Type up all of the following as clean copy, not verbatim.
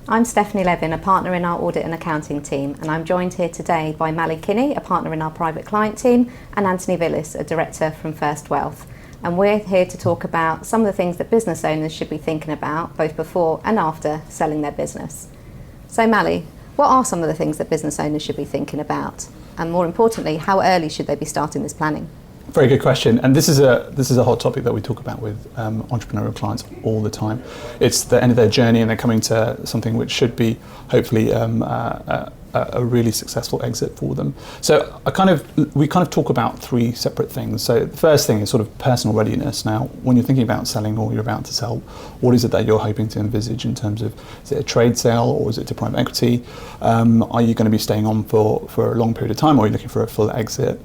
I'm Stephanie Levin, a partner in our audit and accounting team, and I'm joined here today by Mally Kinney, a partner in our private client team, and Anthony Villis, a director from First Wealth. And we're here to talk about some of the things that business owners should be thinking about both before and after selling their business. So Mally, what are some of the things that business owners should be thinking about? And more importantly, how early should they be starting this planning? Very good question, and this is a hot topic that we talk about with entrepreneurial clients all the time. It's the end of their journey, and they're coming to something which should be hopefully a really successful exit for them. So we talk about three separate things. So the first thing is sort of personal readiness. Now, when you're thinking about selling or you're about to sell, what is it that you're hoping to envisage in terms of, is it a trade sale or is it to private equity? Are you going to be staying on for a long period of time, or are you looking for a full exit?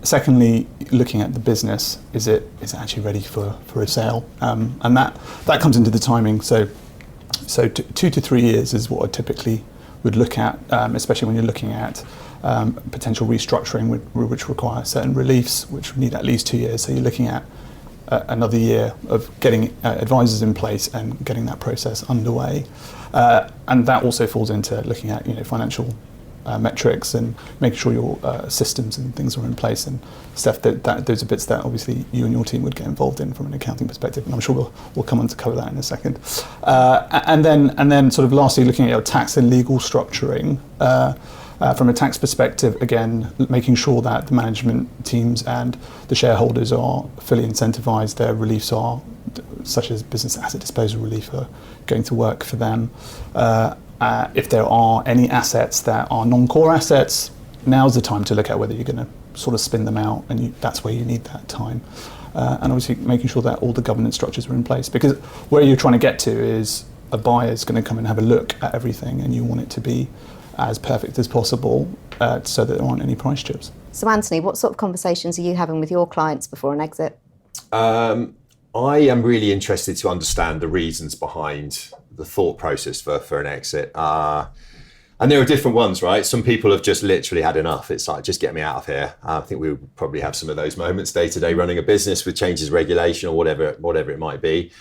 Secondly, looking at the business, is it actually ready for a sale? And that comes into the timing. So 2 to 3 years is what I typically would look at, especially when you're looking at potential restructuring, which require certain reliefs, which need at least 2 years. So you're looking at another year of getting advisors in place and getting that process underway. And that also falls into looking at financial metrics and making sure your systems and things are in place and stuff. Those are bits that obviously you and your team would get involved in from an accounting perspective, and I'm sure we'll come on to cover that in a second. And then sort of lastly, looking at your tax and legal structuring. From a tax perspective, again, making sure that the management teams and the shareholders are fully incentivized. Their reliefs are, such as business asset disposal relief, are going to work for them. If there are any assets that are non-core assets, now's the time to look at whether you're going to sort of spin them out, and that's where you need that time. And obviously making sure that all the governance structures are in place, because where you're trying to get to is a buyer's going to come and have a look at everything, and you want it to be as perfect as possible so that there aren't any price chips. So Anthony, what sort of conversations are you having with your clients before an exit? I am really interested to understand the reasons behind the thought process for an exit. And there are different ones, right? Some people have just literally had enough. It's like, just get me out of here. I think we would probably have some of those moments day to day running a business with changes of regulation or whatever it might be.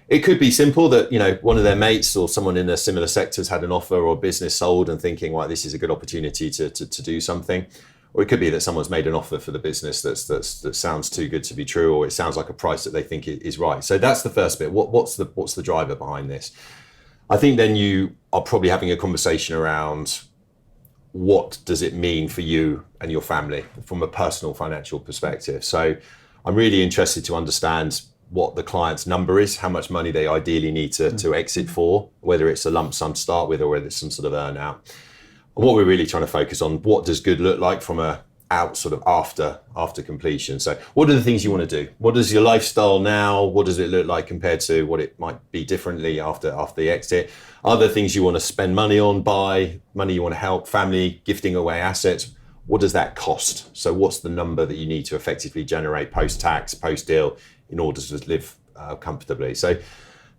It could be simple that, one of their mates or someone in a similar sector has had an offer or business sold and thinking, well, this is a good opportunity to do something. Or it could be that someone's made an offer for the business that sounds too good to be true, or it sounds like a price that they think is right. So that's the first bit. What's the driver behind this? I think then you are probably having a conversation around what does it mean for you and your family from a personal financial perspective. So I'm really interested to understand what the client's number is, how much money they ideally need to exit for, whether it's a lump sum to start with or whether it's some sort of earn out. And what we're really trying to focus on, what does good look like from a out sort of after completion. So what are the things you want to do? What is your lifestyle now? What does it look like compared to what it might be differently after the exit? Are there things you want to spend money on, buy, money you want to help, family, gifting away assets? What does that cost? So what's the number that you need to effectively generate post-tax, post-deal in order to live comfortably? So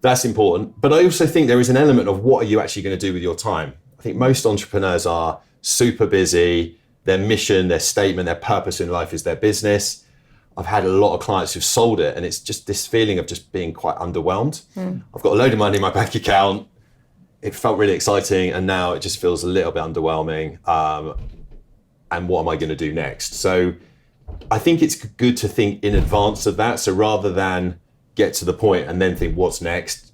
that's important. But I also think there is an element of what are you actually going to do with your time? I think most entrepreneurs are super busy. Their mission, their statement, their purpose in life is their business. I've had a lot of clients who've sold it, and it's just this feeling of just being quite underwhelmed. I've got a load of money in my bank account. It felt really exciting, and now it just feels a little bit underwhelming. And what am I going to do next? So I think it's good to think in advance of that. So rather than get to the point and then think what's next,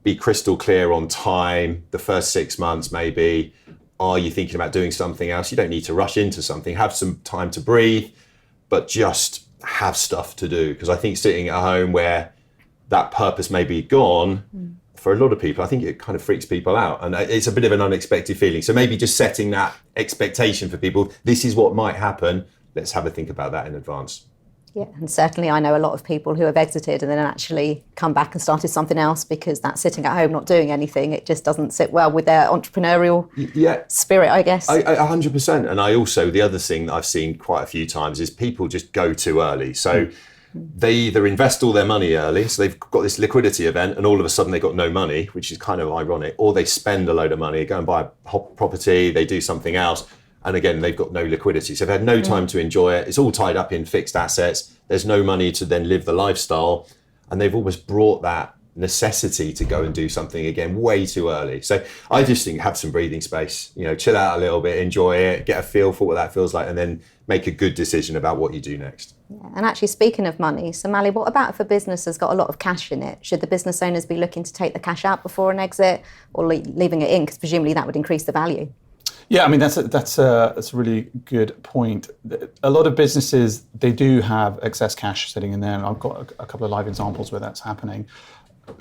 be crystal clear on time, the first 6 months maybe. Are you thinking about doing something else? You don't need to rush into something. Have some time to breathe, but just have stuff to do. Because I think sitting at home where that purpose may be gone, for a lot of people, I think it kind of freaks people out. And it's a bit of an unexpected feeling. So maybe just setting that expectation for people, this is what might happen. Let's have a think about that in advance. Yeah, and certainly I know a lot of people who have exited and then actually come back and started something else because that sitting at home not doing anything, it just doesn't sit well with their entrepreneurial spirit, I guess. 100%. And I also, the other thing that I've seen quite a few times is people just go too early. So they either invest all their money early, so they've got this liquidity event and all of a sudden they've got no money, which is kind of ironic, or they spend a load of money, go and buy a property, they do something else. And again, they've got no liquidity. So they've had no time to enjoy it. It's all tied up in fixed assets. There's no money to then live the lifestyle. And they've almost brought that necessity to go and do something again way too early. So I just think have some breathing space, chill out a little bit, enjoy it, get a feel for what that feels like, and then make a good decision about what you do next. Yeah. And actually, speaking of money, so Mally, what about if a business has got a lot of cash in it? Should the business owners be looking to take the cash out before an exit, or leaving it in, because presumably that would increase the value? Yeah, I mean, that's a really good point. A lot of businesses, they do have excess cash sitting in there, and I've got a couple of live examples where that's happening.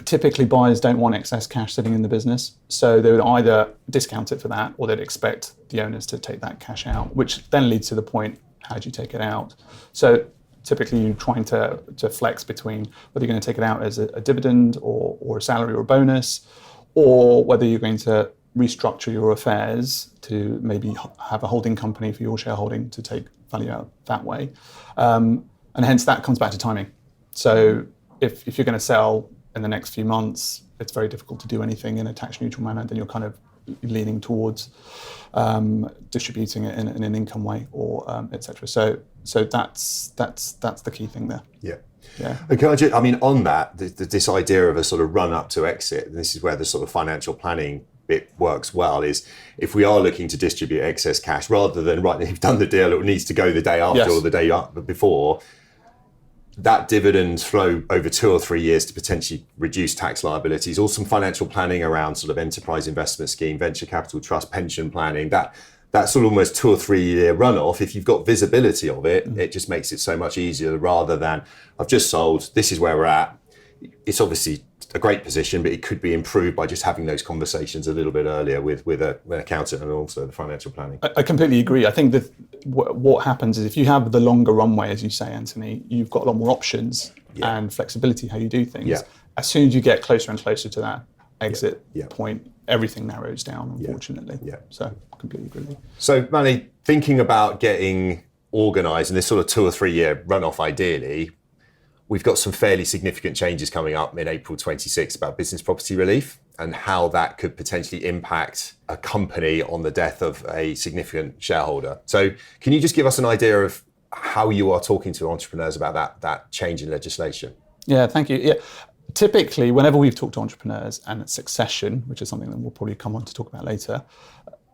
Typically, buyers don't want excess cash sitting in the business, so they would either discount it for that, or they'd expect the owners to take that cash out, which then leads to the point, how do you take it out? So typically you're trying to flex between whether you're going to take it out as a dividend or a salary or a bonus, or whether you're going to restructure your affairs to maybe have a holding company for your shareholding to take value out that way. And hence that comes back to timing. So if you're going to sell in the next few months, it's very difficult to do anything in a tax neutral manner. Then you're kind of leaning towards distributing it in an income way, or etc. So that's the key thing there. Yeah. Yeah. And on that, this idea of a sort of run up to exit, and this is where the sort of financial planning bit works well, is if we are looking to distribute excess cash, rather than you've done the deal, it needs to go the day after, yes, or the day before. That dividend flow over 2 or 3 years to potentially reduce tax liabilities, or some financial planning around sort of enterprise investment scheme, venture capital trust, pension planning, that sort of almost 2 or 3 year runoff, if you've got visibility of it, it just makes it so much easier, rather than I've just sold, this is where we're at. It's obviously a great position, but it could be improved by just having those conversations a little bit earlier with an accountant and also the financial planning. I completely agree. I think that what happens is if you have the longer runway, as you say, Anthony, you've got a lot more options, yeah, and flexibility how you do things. Yeah. As soon as you get closer and closer to that exit, yeah, point, everything narrows down, unfortunately. Yeah. So I completely agree. So Mally, thinking about getting organised in this sort of 2 or 3 year runoff ideally, we've got some fairly significant changes coming up in April 26 about business property relief and how that could potentially impact a company on the death of a significant shareholder. So can you just give us an idea of how you are talking to entrepreneurs about that change in legislation? Yeah, thank you. Yeah. Typically, whenever we've talked to entrepreneurs and succession, which is something that we'll probably come on to talk about later,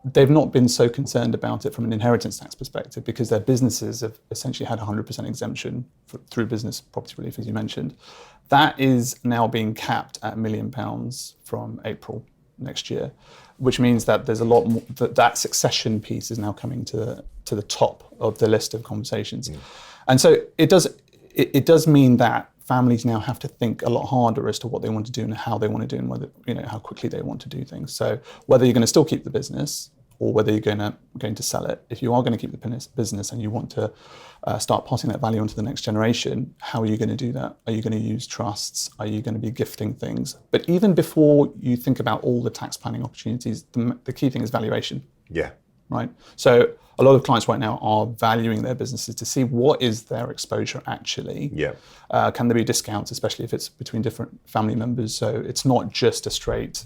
they've not been so concerned about it from an inheritance tax perspective, because their businesses have essentially had 100% exemption through business property relief, as you mentioned. That is now being capped at £1 million from April next year, which means that there's a lot more, that succession piece is now coming to the top of the list of conversations. And so it does mean that families now have to think a lot harder as to what they want to do and how they want to do, and whether, how quickly they want to do things. So whether you're going to still keep the business or whether you're going to sell it, if you are going to keep the business and you want to start passing that value on to the next generation, how are you going to do that? Are you going to use trusts? Are you going to be gifting things? But even before you think about all the tax planning opportunities, the key thing is valuation. Yeah. Right. So a lot of clients right now are valuing their businesses to see what is their exposure actually. Yeah. Can there be discounts, especially if it's between different family members? So it's not just a straight,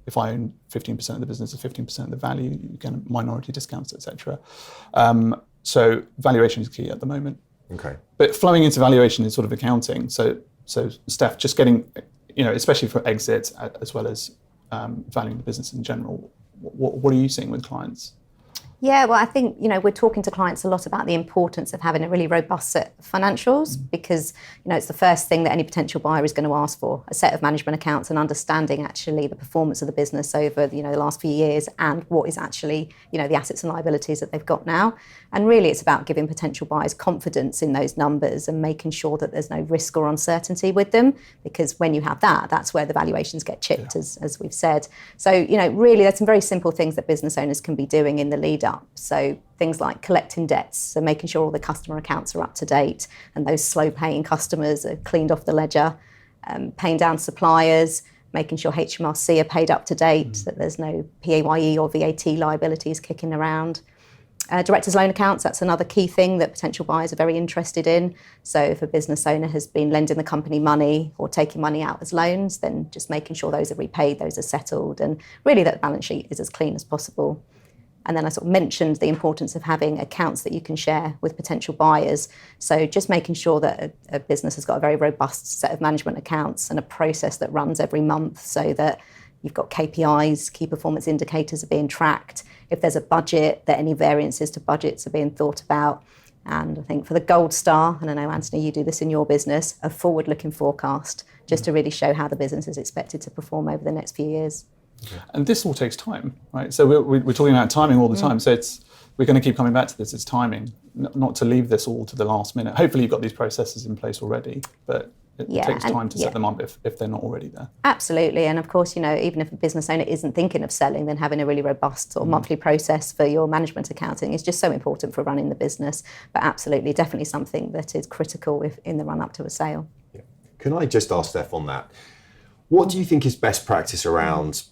if I own 15% of the business or 15% of the value, you get minority discounts, etc. So valuation is key at the moment. Okay. But flowing into valuation is sort of accounting. So Steph, just getting, especially for exits as well as valuing the business in general, what are you seeing with clients? Yeah, well, I think, we're talking to clients a lot about the importance of having a really robust set of financials, because, it's the first thing that any potential buyer is going to ask for, a set of management accounts and understanding actually the performance of the business over, the last few years, and what is actually, the assets and liabilities that they've got now. And really it's about giving potential buyers confidence in those numbers and making sure that there's no risk or uncertainty with them, because when you have that, that's where the valuations get chipped, as we've said. So, really there's some very simple things that business owners can be doing in the lead up. So things like collecting debts, so making sure all the customer accounts are up to date and those slow paying customers are cleaned off the ledger, paying down suppliers, making sure HMRC are paid up to date, that there's no PAYE or VAT liabilities kicking around. Directors' loan accounts, that's another key thing that potential buyers are very interested in. So if a business owner has been lending the company money or taking money out as loans, then just making sure those are repaid, those are settled, and really that balance sheet is as clean as possible. And then I sort of mentioned the importance of having accounts that you can share with potential buyers. So just making sure that a business has got a very robust set of management accounts and a process that runs every month, so that you've got KPIs, key performance indicators are being tracked. If there's a budget, that any variances to budgets are being thought about. And I think for the gold star, and I know, Anthony, you do this in your business, a forward-looking forecast, just to really show how the business is expected to perform over the next few years. And this all takes time, right? So we're talking about timing all the time. So we're going to keep coming back to this. It's timing, not to leave this all to the last minute. Hopefully you've got these processes in place already, but it takes time to set them up if they're not already there. Absolutely. And of course, even if a business owner isn't thinking of selling, then having a really robust sort of monthly process for your management accounting is just so important for running the business. But absolutely, definitely something that is critical in the run up to a sale. Yeah. Can I just ask Steph on that? What do you think is best practice around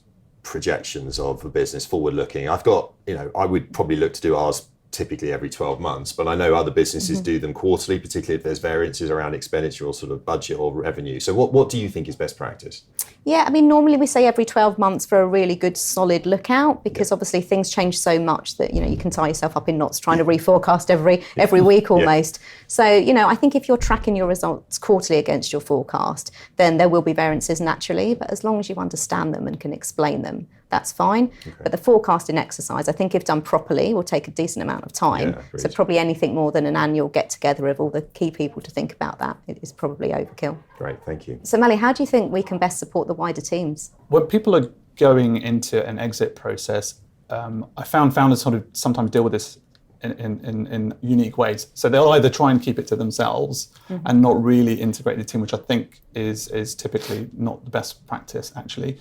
projections of a business forward looking? I've got, I would probably look to do ours typically every 12 months, but I know other businesses do them quarterly, particularly if there's variances around expenditure or sort of budget or revenue. So what do you think is best practice? Yeah, I mean, normally we say every 12 months for a really good solid lookout, because obviously things change so much that, you can tie yourself up in knots trying to reforecast every week almost. So, I think if you're tracking your results quarterly against your forecast, then there will be variances naturally, but as long as you understand them and can explain them, that's fine. Okay. But the forecasting exercise, I think if done properly, will take a decent amount of time. So probably anything more than an annual get-together of all the key people to think about that is probably overkill. Great, thank you. So Mally, how do you think we can best support the wider teams? When people are going into an exit process, I found founders sort of sometimes deal with this in unique ways. So they'll either try and keep it to themselves and not really integrate the team, which I think is typically not the best practice, actually.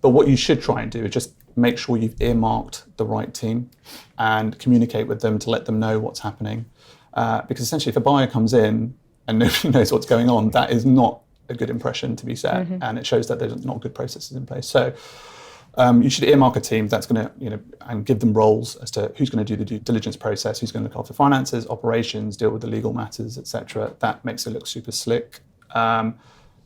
But what you should try and do is just make sure you've earmarked the right team and communicate with them to let them know what's happening. Because essentially if a buyer comes in and nobody knows what's going on, that is not a good impression to be set, and it shows that there's not good processes in place. So you should earmark a team that's going to, and give them roles as to who's going to do the due diligence process, who's going to look after finances, operations, deal with the legal matters, etc. That makes it look super slick.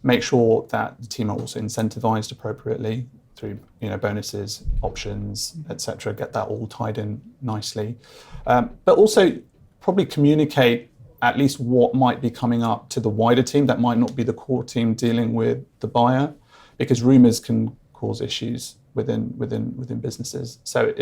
Make sure that the team are also incentivized appropriately through, bonuses, options, etc. Get that all tied in nicely, but also probably communicate at least what might be coming up to the wider team that might not be the core team dealing with the buyer, because rumours can cause issues within businesses. So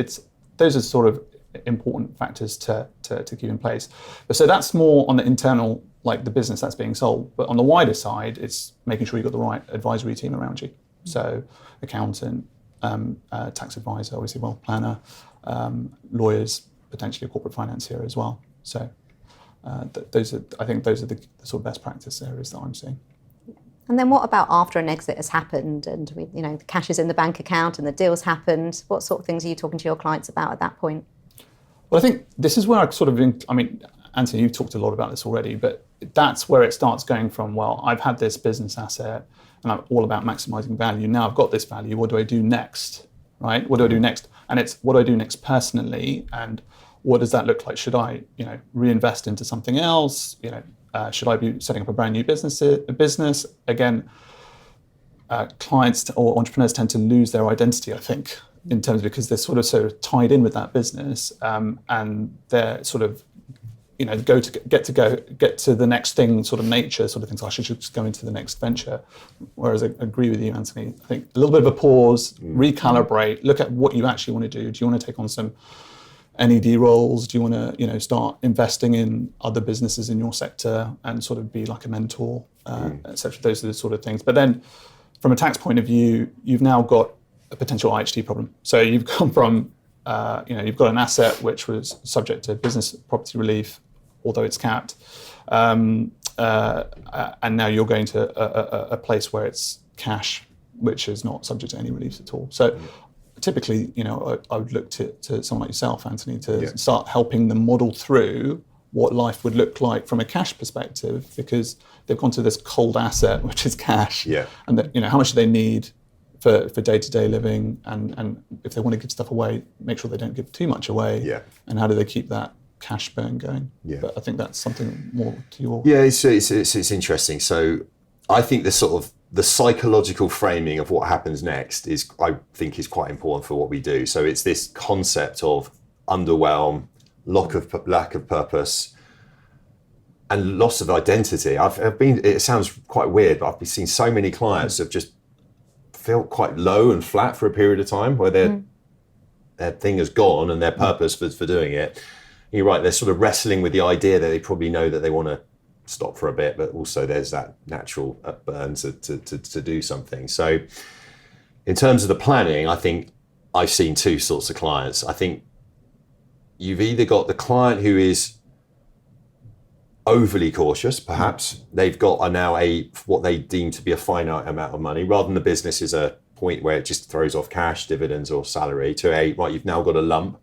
those are sort of important factors to keep in place. But so that's more on the internal, like the business that's being sold. But on the wider side, it's making sure you've got the right advisory team around you. So accountant, tax advisor, obviously wealth planner, lawyers, potentially a corporate financier as well. So I think those are the sort of best practice areas that I'm seeing. And then what about after an exit has happened and the cash is in the bank account and the deal's happened? What sort of things are you talking to your clients about at that point? Well, I think this is where Anthony, you've talked a lot about this already, but that's where it starts going from, well, I've had this business asset and I'm all about maximizing value. Now I've got this value. What do I do next, right? What do I do next? And it's what do I do next personally, and what does that look like? Should I, reinvest into something else? Should I be setting up a brand new business? Again, clients or entrepreneurs tend to lose their identity, I think, in terms because they're sort of tied in with that business, and they're sort of, get to the next thing, sort of nature, sort of things. I should just go into the next venture. Whereas I agree with you, Anthony. I think a little bit of a pause, recalibrate, look at what you actually want to do. Do you want to take on some NED roles? Do you want to, start investing in other businesses in your sector and sort of be like a mentor, etc. Those are the sort of things. But then, from a tax point of view, you've now got a potential IHT problem. So you've gone from, you've got an asset which was subject to business property relief, although it's capped, and now you're going to a place where it's cash, which is not subject to any relief at all. So. Typically, I would look to someone like yourself, Anthony, to start helping them model through what life would look like from a cash perspective, because they've gone to this cold asset, which is cash, and that, how much do they need for day-to-day living, and if they want to give stuff away, make sure they don't give too much away, and how do they keep that cash burn going? But I think that's something more to your... Yeah, it's interesting. So I think the sort of the psychological framing of what happens next I think is quite important for what we do. So it's this concept of underwhelm, lack of purpose, and loss of identity. It sounds quite weird, but I've been seeing so many clients have just felt quite low and flat for a period of time where their thing has gone and their purpose for doing it. You're right, they're sort of wrestling with the idea that they probably know that they want to stop for a bit, but also there's that natural burn to do something. So in terms of the planning, I think I've seen two sorts of clients. I think you've either got the client who is overly cautious, perhaps. They've got now what they deem to be a finite amount of money, rather than the business is a point where it just throws off cash, dividends or salary, to right, you've now got a lump.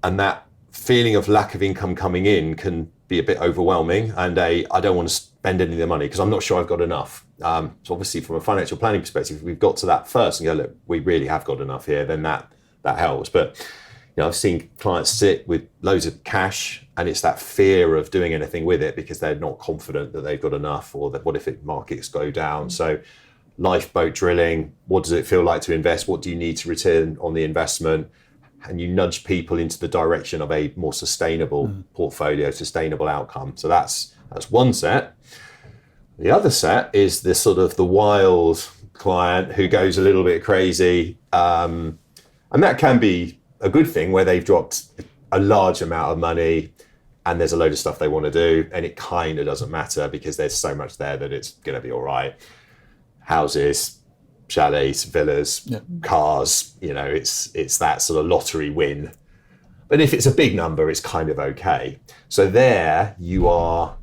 And that feeling of lack of income coming in can be a bit overwhelming, and I don't want to spend any of the money because I'm not sure I've got enough. So obviously from a financial planning perspective, if we've got to that first and go, look, we really have got enough here, then that helps. But I've seen clients sit with loads of cash and it's that fear of doing anything with it because they're not confident that they've got enough, or that what if markets go down. So lifeboat drilling, what does it feel like to invest? What do you need to return on the investment? And you nudge people into the direction of a more sustainable portfolio, sustainable outcome. So that's one set. The other set is this sort of the wild client who goes a little bit crazy. And that can be a good thing where they've dropped a large amount of money and there's a load of stuff they want to do, and it kind of doesn't matter because there's so much there that it's going to be all right. Houses, chalets, villas, cars, it's that sort of lottery win. But if it's a big number, it's kind of okay. So there you are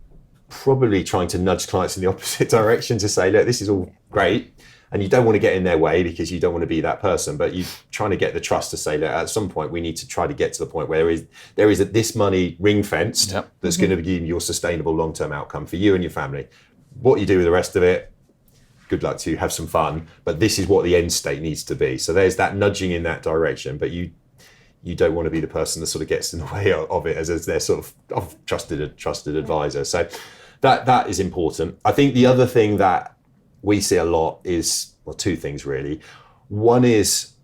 probably trying to nudge clients in the opposite direction to say, look, this is all great. And you don't want to get in their way because you don't want to be that person, but you're trying to get the trust to say, look, at some point we need to try to get to the point where there is this money ring fenced that's going to be your sustainable long-term outcome for you and your family. What you do with the rest of it, good luck to you, have some fun, but this is what the end state needs to be. So there's that nudging in that direction, but you don't want to be the person that sort of gets in the way of it as their sort of trusted advisor. So that is important. I think the other thing that we see a lot is, well, two things really. One is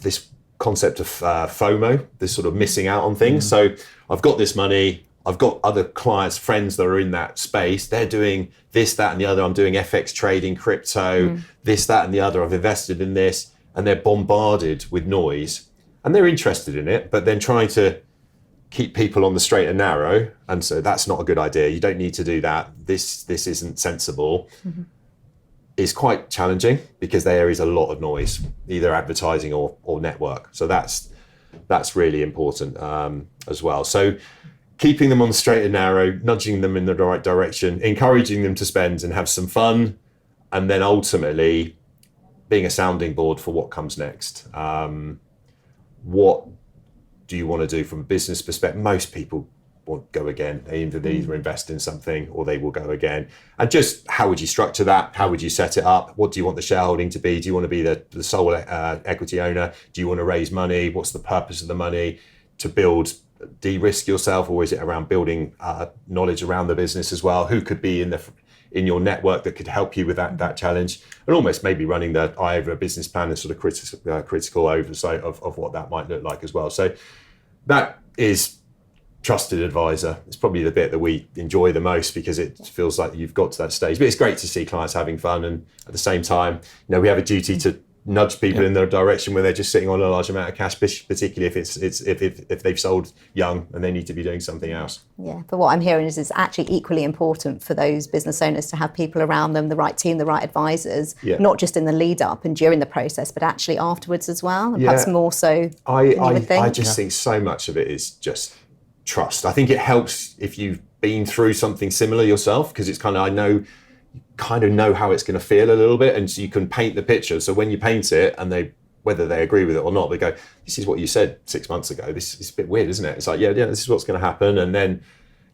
this concept of FOMO, this sort of missing out on things. So I've got this money, I've got other clients, friends that are in that space. They're doing this, that, and the other. I'm doing FX trading, crypto, this, that, and the other. I've invested in this, and they're bombarded with noise, and they're interested in it, but then trying to keep people on the straight and narrow. And so that's not a good idea. You don't need to do that. This isn't sensible. Is quite challenging because there is a lot of noise, either advertising or network. So that's really important as well. So keeping them on the straight and narrow, nudging them in the right direction, encouraging them to spend and have some fun, and then ultimately being a sounding board for what comes next. What do you want to do from a business perspective? Most people won't go again. They either invest in something or they will go again. And just how would you structure that? How would you set it up? What do you want the shareholding to be? Do you want to be the sole equity owner? Do you want to raise money? What's the purpose of the money? To build, de-risk yourself, or is it around building knowledge around the business as well? Who could be in your network that could help you with that challenge? And almost maybe running the eye over a business plan and sort of critical oversight of what that might look like as well. So that is trusted advisor. It's probably the bit that we enjoy the most because it feels like you've got to that stage. But it's great to see clients having fun, and at the same time, we have a duty to nudge people in the direction where they're just sitting on a large amount of cash, particularly if they've sold young and they need to be doing something else. Yeah, but what I'm hearing is it's actually equally important for those business owners to have people around them, the right team, the right advisors, not just in the lead up and during the process, but actually afterwards as well, and perhaps more so than you would think. I just think so much of it is just trust. I think it helps if you've been through something similar yourself, because it's kind of, you kind of know how it's going to feel a little bit, and so you can paint the picture. So when you paint it, and whether they agree with it or not, they go, this is what you said 6 months ago. This is a bit weird, isn't it? It's like, yeah, this is what's going to happen. And then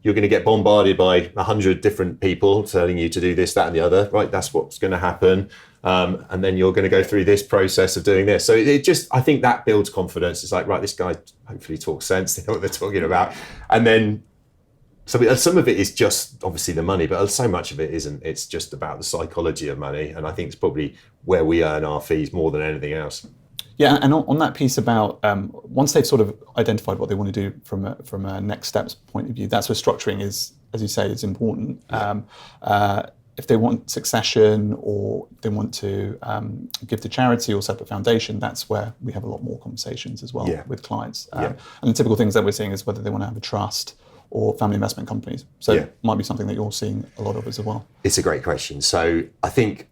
you're going to get bombarded by 100 different people telling you to do this, that, and the other, right? That's what's going to happen. And then you're going to go through this process of doing this. So it just, I think that builds confidence. It's like, right, this guy hopefully talks sense. They know what they're talking about. And then So some of it is just obviously the money, but so much of it isn't. It's just about the psychology of money. And I think it's probably where we earn our fees more than anything else. Yeah, and on that piece about once they've sort of identified what they want to do from a next steps point of view, that's where structuring is, as you say, is important. If they want succession or they want to give to charity or set up a foundation, that's where we have a lot more conversations as well with clients. And the typical things that we're seeing is whether they want to have a trust or family investment companies. So it might be something that you're seeing a lot of as well. It's a great question. So I think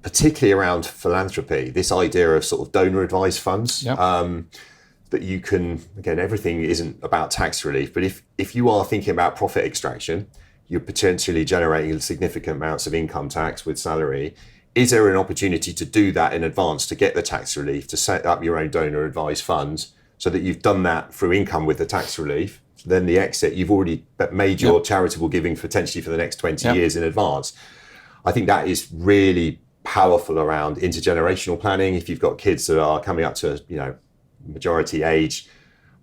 particularly around philanthropy, this idea of sort of donor advised funds, that you can, again, everything isn't about tax relief, but if you are thinking about profit extraction, you're potentially generating significant amounts of income tax with salary. Is there an opportunity to do that in advance to get the tax relief, to set up your own donor advised funds so that you've done that through income with the tax relief? Then the exit, you've already made your charitable giving potentially for the next 20 years in advance. I think that is really powerful around intergenerational planning. If you've got kids that are coming up to, majority age,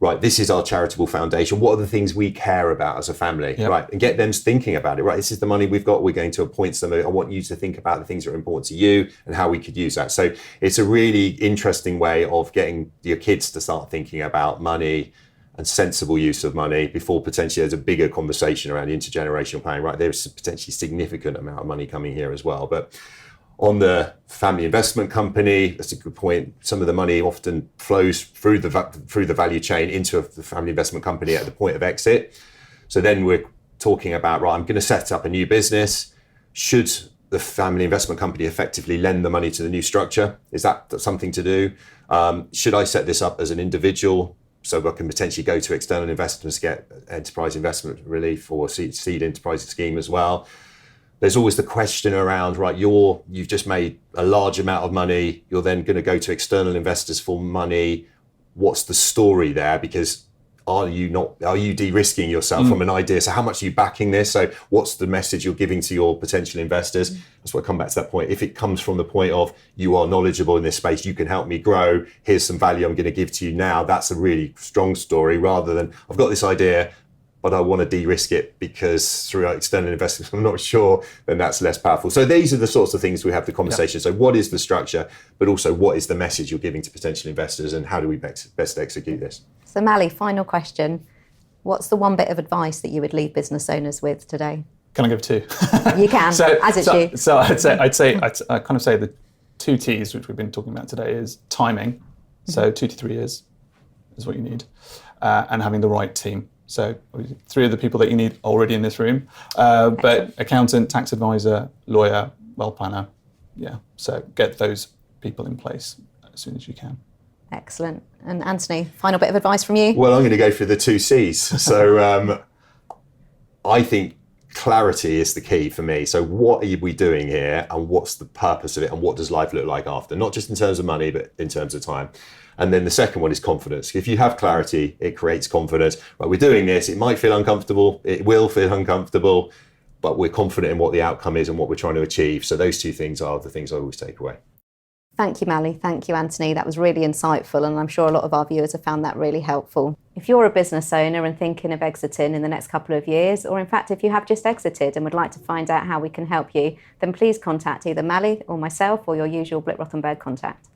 right, this is our charitable foundation. What are the things we care about as a family, right? And get them thinking about it, right? This is the money we've got. We're going to appoint somebody. I want you to think about the things that are important to you and how we could use that. So it's a really interesting way of getting your kids to start thinking about money and sensible use of money before potentially there's a bigger conversation around intergenerational planning, right? There's a potentially significant amount of money coming here as well. But on the family investment company, that's a good point. Some of the money often flows through the value chain into the family investment company at the point of exit. So then we're talking about, right, I'm going to set up a new business. Should the family investment company effectively lend the money to the new structure? Is that something to do? Should I set this up as an individual so I can potentially go to external investors, get enterprise investment relief or seed enterprise scheme as well? There's always the question around, right, you've just made a large amount of money, you're then going to go to external investors for money. What's the story there? Because are you de-risking yourself from an idea? So how much are you backing this? So what's the message you're giving to your potential investors? That's why I come back to that point. If it comes from the point of you are knowledgeable in this space, you can help me grow, here's some value I'm going to give to you now, that's a really strong story, rather than I've got this idea, but I want to de-risk it because through external investors, I'm not sure, then that's less powerful. So these are the sorts of things we have the conversation. So what is the structure, but also what is the message you're giving to potential investors and how do we best execute this? So Mally, final question. What's the one bit of advice that you would leave business owners with today? Can I give two? You can, you. So I kind of say the two T's, which we've been talking about today, is timing. So 2 to 3 years is what you need, and having the right team. So 3 of the people that you need are already in this room, but accountant, tax advisor, lawyer, wealth planner. Yeah, so get those people in place as soon as you can. Excellent. And Anthony, final bit of advice from you? Well, I'm going to go for the 2 C's. So I think clarity is the key for me. So what are we doing here and what's the purpose of it and what does life look like after? Not just in terms of money, but in terms of time. And then the second one is confidence. If you have clarity, it creates confidence. Right, we're doing this. It might feel uncomfortable. It will feel uncomfortable, but we're confident in what the outcome is and what we're trying to achieve. So those 2 things are the things I always take away. Thank you, Mally. Thank you, Anthony. That was really insightful, and I'm sure a lot of our viewers have found that really helpful. If you're a business owner and thinking of exiting in the next couple of years, or in fact, if you have just exited and would like to find out how we can help you, then please contact either Mally or myself or your usual Blick Rothenberg contact.